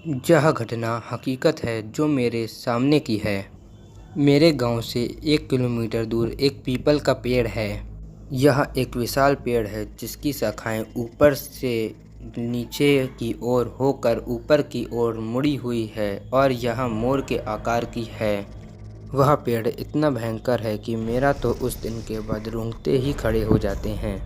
यह घटना हकीकत है जो मेरे सामने की है। मेरे गांव से 1 किलोमीटर दूर एक पीपल का पेड़ है। यह एक विशाल पेड़ है जिसकी शाखाएं ऊपर से नीचे की ओर होकर ऊपर की ओर मुड़ी हुई है और यह मोर के आकार की है। वह पेड़ इतना भयंकर है कि मेरा तो उस दिन के बाद रोंगटे ही खड़े हो जाते हैं।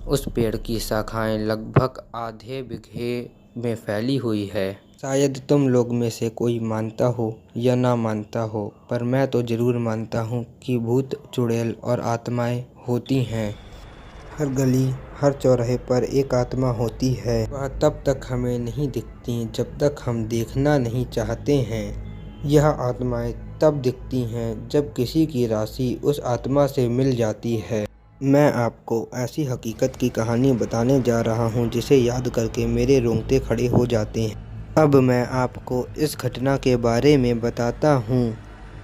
उस पेड़ की शाखाएं लगभग आधे बीघे में फैली हुई है। शायद तुम लोग में से कोई मानता हो या ना मानता हो, पर मैं तो ज़रूर मानता हूँ कि भूत, चुड़ैल और आत्माएं होती हैं। हर गली, हर चौराहे पर एक आत्मा होती है। वह तब तक हमें नहीं दिखती जब तक हम देखना नहीं चाहते हैं। यह आत्माएं तब दिखती हैं जब किसी की राशि उस आत्मा से मिल जाती है। मैं आपको ऐसी हकीकत की कहानी बताने जा रहा हूँ जिसे याद करके मेरे रोंगटे खड़े हो जाते हैं। अब मैं आपको इस घटना के बारे में बताता हूँ।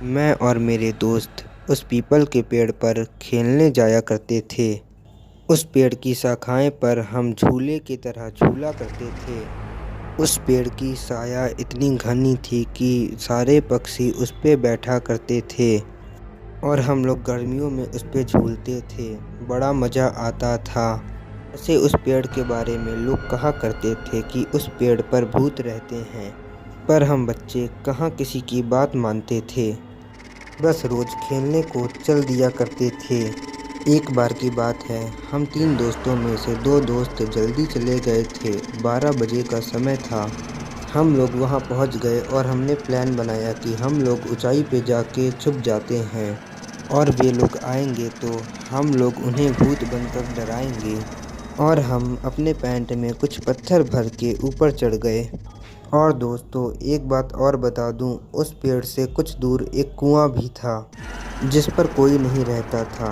मैं और मेरे दोस्त उस पीपल के पेड़ पर खेलने जाया करते थे। उस पेड़ की शाखाएं पर हम झूले की तरह झूला करते थे। उस पेड़ की साया इतनी घनी थी कि सारे पक्षी उस पे बैठा करते थे और हम लोग गर्मियों में उस पे झूलते थे। बड़ा मज़ा आता था। ऐसे उस पेड़ के बारे में लोग कहा करते थे कि उस पेड़ पर भूत रहते हैं, पर हम बच्चे कहाँ किसी की बात मानते थे। बस रोज़ खेलने को चल दिया करते थे। एक बार की बात है, हम 3 दोस्तों में से 2 दोस्त जल्दी चले गए थे। 12 बजे का समय था। हम लोग वहाँ पहुँच गए और हमने प्लान बनाया कि हम लोग ऊंचाई पे जाके छुप जाते हैं और वे लोग आएंगे तो हम लोग उन्हें भूत बनकर डराएंगे। और हम अपने पैंट में कुछ पत्थर भर के ऊपर चढ़ गए। और दोस्तों, एक बात और बता दूं, उस पेड़ से कुछ दूर एक कुआं भी था जिस पर कोई नहीं रहता था।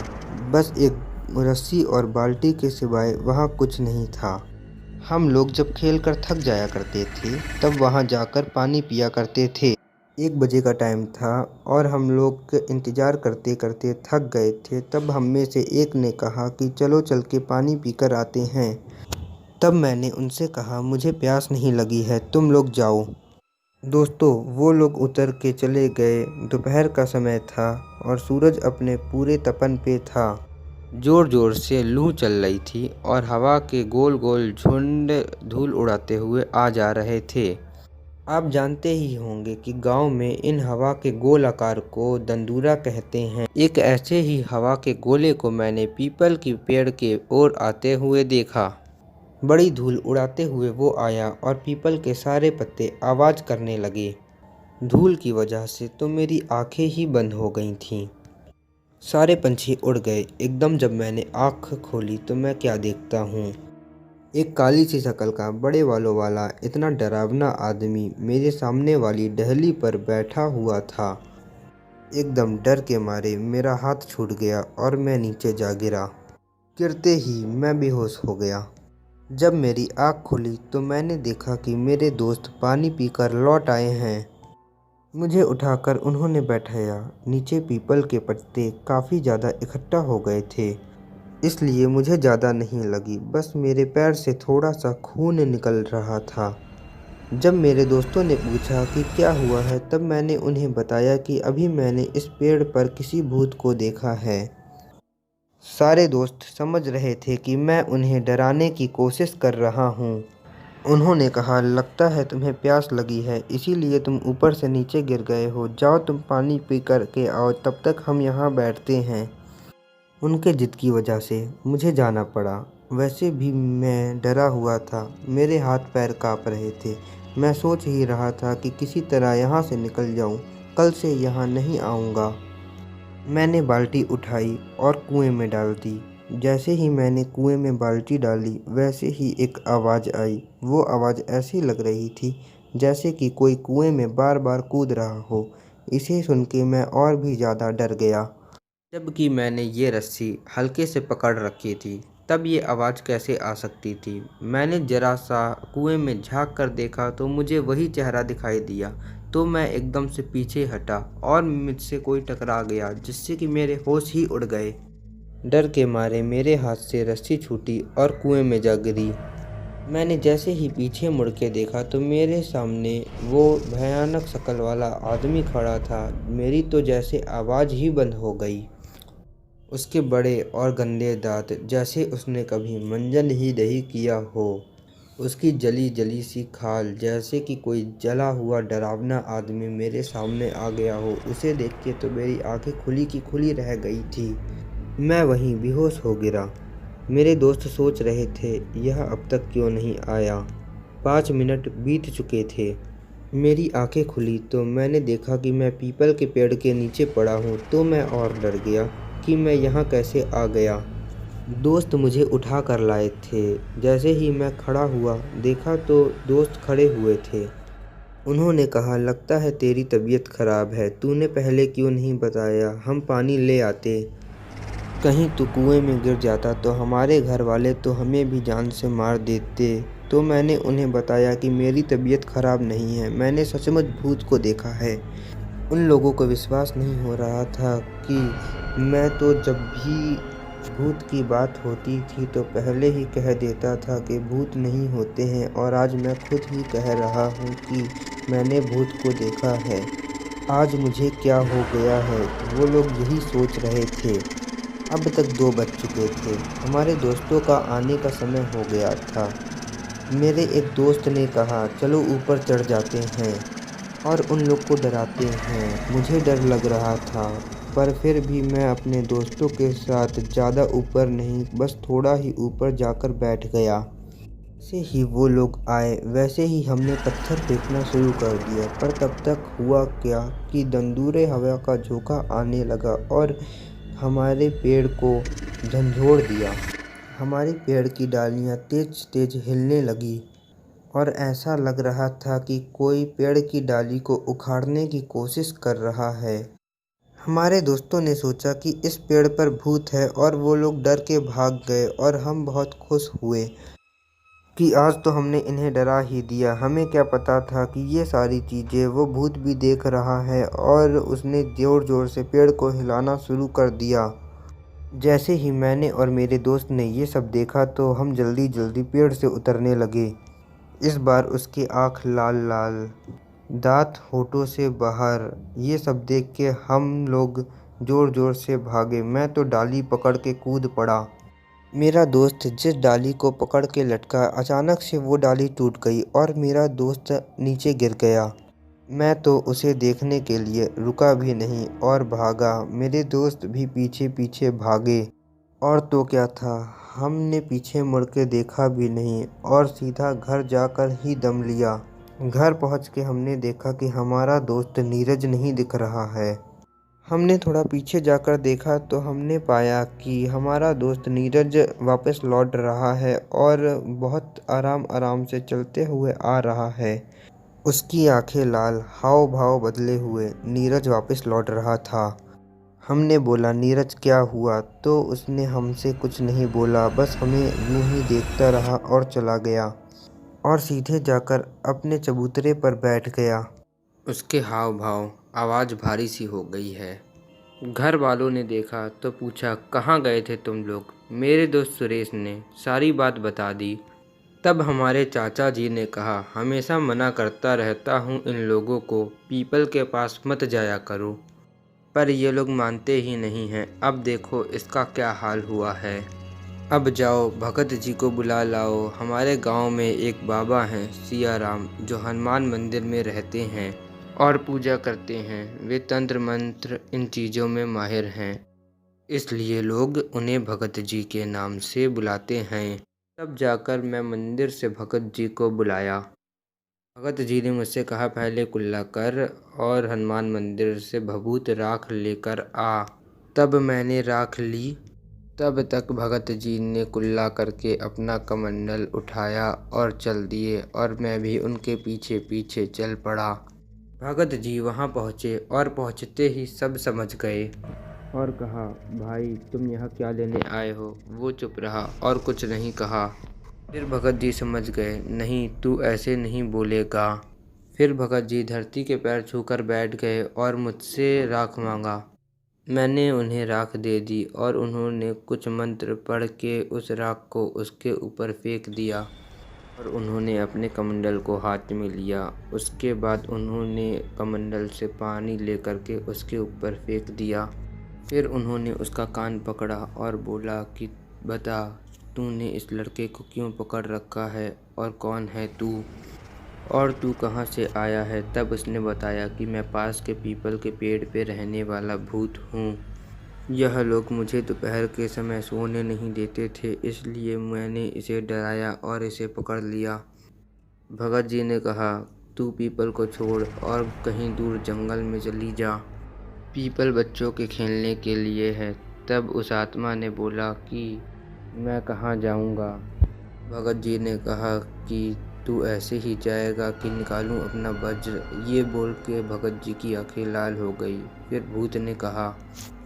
बस एक रस्सी और बाल्टी के सिवाय वहाँ कुछ नहीं था। हम लोग जब खेल कर थक जाया करते थे तब वहाँ जाकर पानी पिया करते थे। 1 बजे का टाइम था और हम लोग इंतज़ार करते करते थक गए थे। तब हम में से एक ने कहा कि चलो चल के पानी पीकर आते हैं। तब मैंने उनसे कहा, मुझे प्यास नहीं लगी है, तुम लोग जाओ। दोस्तों, वो लोग उतर के चले गए। दोपहर का समय था और सूरज अपने पूरे तपन पे था। ज़ोर ज़ोर से लू चल रही थी और हवा के गोल गोल झुंड धूल उड़ाते हुए आ जा रहे थे। आप जानते ही होंगे कि गांव में इन हवा के गोल आकार को दंदूरा कहते हैं। एक ऐसे ही हवा के गोले को मैंने पीपल की पेड़ के ओर आते हुए देखा। बड़ी धूल उड़ाते हुए वो आया और पीपल के सारे पत्ते आवाज़ करने लगे। धूल की वजह से तो मेरी आंखें ही बंद हो गई थीं। सारे पंछी उड़ गए। एकदम जब मैंने आँख खोली तो मैं क्या देखता हूँ, एक काली सी शक्ल का बड़े बालों वाला इतना डरावना आदमी मेरे सामने वाली डहली पर बैठा हुआ था। एकदम डर के मारे मेरा हाथ छूट गया और मैं नीचे जा गिरा। गिरते ही मैं बेहोश हो गया। जब मेरी आँख खुली तो मैंने देखा कि मेरे दोस्त पानी पीकर लौट आए हैं। मुझे उठाकर उन्होंने बैठाया। नीचे पीपल के पत्ते काफ़ी ज़्यादा इकट्ठा हो गए थे, इसलिए मुझे ज़्यादा नहीं लगी। बस मेरे पैर से थोड़ा सा खून निकल रहा था। जब मेरे दोस्तों ने पूछा कि क्या हुआ है, तब मैंने उन्हें बताया कि अभी मैंने इस पेड़ पर किसी भूत को देखा है। सारे दोस्त समझ रहे थे कि मैं उन्हें डराने की कोशिश कर रहा हूँ। उन्होंने कहा, लगता है तुम्हें प्यास लगी है, इसीलिए तुम ऊपर से नीचे गिर गए हो। जाओ तुम पानी पी कर के आओ, तब तक हम यहाँ बैठते हैं। उनके जिद की वजह से मुझे जाना पड़ा। वैसे भी मैं डरा हुआ था। मेरे हाथ पैर काँप रहे थे। मैं सोच ही रहा था कि किसी तरह यहाँ से निकल जाऊँ, कल से यहाँ नहीं आऊँगा। मैंने बाल्टी उठाई और कुएं में डाल दी। जैसे ही मैंने कुएं में बाल्टी डाली, वैसे ही एक आवाज़ आई। वो आवाज़ ऐसी लग रही थी जैसे कि कोई कुएं में बार बार कूद रहा हो। इसे सुन के मैं और भी ज़्यादा डर गया। जबकि मैंने ये रस्सी हल्के से पकड़ रखी थी, तब ये आवाज़ कैसे आ सकती थी। मैंने ज़रा सा कुएं में झांक कर देखा तो मुझे वही चेहरा दिखाई दिया। तो मैं एकदम से पीछे हटा और मुझसे कोई टकरा गया, जिससे कि मेरे होश ही उड़ गए। डर के मारे मेरे हाथ से रस्सी छूटी और कुएं में जा गिरी। मैंने जैसे ही पीछे मुड़ के देखा तो मेरे सामने वो भयानक शक्ल वाला आदमी खड़ा था। मेरी तो जैसे आवाज़ ही बंद हो गई। उसके बड़े और गंदे दांत, जैसे उसने कभी मंजन ही नहीं किया हो। उसकी जली जली सी खाल, जैसे कि कोई जला हुआ डरावना आदमी मेरे सामने आ गया हो। उसे देख के तो मेरी आंखें खुली की खुली रह गई थी। मैं वहीं बेहोश हो गिरा। मेरे दोस्त सोच रहे थे यह अब तक क्यों नहीं आया। 5 मिनट बीत चुके थे। मेरी आंखें खुली तो मैंने देखा कि मैं पीपल के पेड़ के नीचे पड़ा हूँ। तो मैं और डर गया कि मैं यहाँ कैसे आ गया। दोस्त मुझे उठा कर लाए थे। जैसे ही मैं खड़ा हुआ देखा तो दोस्त खड़े हुए थे। उन्होंने कहा, लगता है तेरी तबीयत खराब है, तूने पहले क्यों नहीं बताया, हम पानी ले आते। कहीं तू कुएं में गिर जाता तो हमारे घर वाले तो हमें भी जान से मार देते। तो मैंने उन्हें बताया कि मेरी तबीयत खराब नहीं है, मैंने सचमुच भूत को देखा है। उन लोगों को विश्वास नहीं हो रहा था कि मैं तो जब भी भूत की बात होती थी तो पहले ही कह देता था कि भूत नहीं होते हैं, और आज मैं खुद ही कह रहा हूँ कि मैंने भूत को देखा है। आज मुझे क्या हो गया है, वो लोग यही सोच रहे थे। अब तक 2 बज चुके थे। हमारे दोस्तों का आने का समय हो गया था। मेरे एक दोस्त ने कहा, चलो ऊपर चढ़ जाते हैं और उन लोग को डराते हैं। मुझे डर लग रहा था, पर फिर भी मैं अपने दोस्तों के साथ ज़्यादा ऊपर नहीं, बस थोड़ा ही ऊपर जाकर बैठ गया। जैसे ही वो लोग आए वैसे ही हमने पत्थर फेंकना शुरू कर दिया। पर तब तक हुआ क्या कि दंदूरे हवा का झोंका आने लगा और हमारे पेड़ को झंझोड़ दिया। हमारे पेड़ की डालियाँ तेज तेज हिलने लगी और ऐसा लग रहा था कि कोई पेड़ की डाली को उखाड़ने की कोशिश कर रहा है। हमारे दोस्तों ने सोचा कि इस पेड़ पर भूत है और वो लोग डर के भाग गए, और हम बहुत खुश हुए कि आज तो हमने इन्हें डरा ही दिया। हमें क्या पता था कि ये सारी चीज़ें वो भूत भी देख रहा है, और उसने ज़ोर ज़ोर से पेड़ को हिलाना शुरू कर दिया। जैसे ही मैंने और मेरे दोस्त ने ये सब देखा तो हम जल्दी जल्दी पेड़ से उतरने लगे। इस बार उसकी आँख लाल लाल, दांत होठों से बाहर। ये सब देख के हम लोग ज़ोर ज़ोर से भागे। मैं तो डाली पकड़ के कूद पड़ा। मेरा दोस्त जिस डाली को पकड़ के लटका, अचानक से वो डाली टूट गई और मेरा दोस्त नीचे गिर गया। मैं तो उसे देखने के लिए रुका भी नहीं और भागा। मेरे दोस्त भी पीछे पीछे भागे। और तो क्या था, हमने पीछे मुड़ के देखा भी नहीं और सीधा घर जाकर ही दम लिया। घर पहुंच के हमने देखा कि हमारा दोस्त नीरज नहीं दिख रहा है। हमने थोड़ा पीछे जाकर देखा तो हमने पाया कि हमारा दोस्त नीरज वापस लौट रहा है और बहुत आराम आराम से चलते हुए आ रहा है। उसकी आंखें लाल, हाव भाव बदले हुए। नीरज वापस लौट रहा था। हमने बोला, नीरज क्या हुआ? तो उसने हमसे कुछ नहीं बोला, बस हमें यूं ही देखता रहा और चला गया, और सीधे जाकर अपने चबूतरे पर बैठ गया। उसके हाव भाव, आवाज़ भारी सी हो गई है। घर वालों ने देखा तो पूछा, कहाँ गए थे तुम लोग? मेरे दोस्त सुरेश ने सारी बात बता दी। तब हमारे चाचा जी ने कहा, हमेशा मना करता रहता हूँ इन लोगों को, पीपल के पास मत जाया करो, पर ये लोग मानते ही नहीं हैं। अब देखो इसका क्या हाल हुआ है। अब जाओ भगत जी को बुला लाओ। हमारे गांव में एक बाबा हैं सियाराम, जो हनुमान मंदिर में रहते हैं और पूजा करते हैं। वे तंत्र मंत्र इन चीज़ों में माहिर हैं, इसलिए लोग उन्हें भगत जी के नाम से बुलाते हैं। तब जाकर मैं मंदिर से भगत जी को बुलाया। भगत जी ने मुझसे कहा, पहले कुल्ला कर और हनुमान मंदिर से भभूत राख लेकर आ। तब मैंने राख ली। तब तक भगत जी ने कुल्ला करके अपना कमंडल उठाया और चल दिए, और मैं भी उनके पीछे पीछे चल पड़ा। भगत जी वहाँ पहुँचे और पहुँचते ही सब समझ गए और कहा, भाई तुम यहाँ क्या लेने आए हो? वो चुप रहा और कुछ नहीं कहा। फिर भगत जी समझ गए, नहीं तू ऐसे नहीं बोलेगा। फिर भगत जी धरती के पैर छूकर बैठ गए और मुझसे राख मांगा। मैंने उन्हें राख दे दी और उन्होंने कुछ मंत्र पढ़ के उस राख को उसके ऊपर फेंक दिया। और उन्होंने अपने कमंडल को हाथ में लिया। उसके बाद उन्होंने कमंडल से पानी लेकर के उसके ऊपर फेंक दिया। फिर उन्होंने उसका कान पकड़ा और बोला कि बता, तूने इस लड़के को क्यों पकड़ रखा है और कौन है तू और तू कहाँ से आया है। तब उसने बताया कि मैं पास के पीपल के पेड़ पे रहने वाला भूत हूँ। यह लोग मुझे दोपहर के समय सोने नहीं देते थे, इसलिए मैंने इसे डराया और इसे पकड़ लिया। भगत जी ने कहा, तू पीपल को छोड़ और कहीं दूर जंगल में चली जा। पीपल बच्चों के खेलने के लिए है। तब उस आत्मा ने बोला कि मैं कहाँ जाऊँगा। भगत जी ने कहा कि तू ऐसे ही जाएगा कि निकालूं अपना वज्र। ये बोल के भगत जी की आंखें लाल हो गई। फिर भूत ने कहा,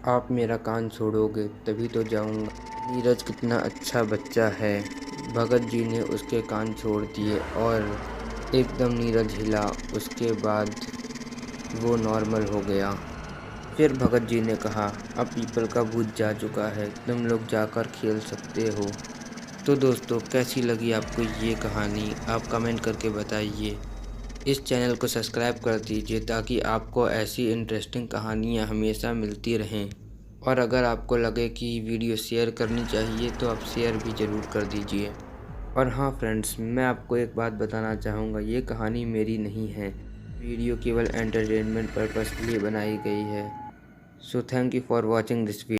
आप मेरा कान छोड़ोगे तभी तो जाऊंगा। नीरज कितना अच्छा बच्चा है। भगत जी ने उसके कान छोड़ दिए और एकदम नीरज हिला। उसके बाद वो नॉर्मल हो गया। फिर भगत जी ने कहा, अब पीपल का भूत जा चुका है, तुम लोग जाकर खेल सकते हो। तो दोस्तों, कैसी लगी आपको ये कहानी, आप कमेंट करके बताइए। इस चैनल को सब्सक्राइब कर दीजिए ताकि आपको ऐसी इंटरेस्टिंग कहानियाँ हमेशा मिलती रहें। और अगर आपको लगे कि वीडियो शेयर करनी चाहिए तो आप शेयर भी ज़रूर कर दीजिए। और हाँ फ्रेंड्स, मैं आपको एक बात बताना चाहूँगा, ये कहानी मेरी नहीं है। वीडियो केवल एंटरटेनमेंट पर्पस के लिए बनाई गई है। So thank you for watching this video.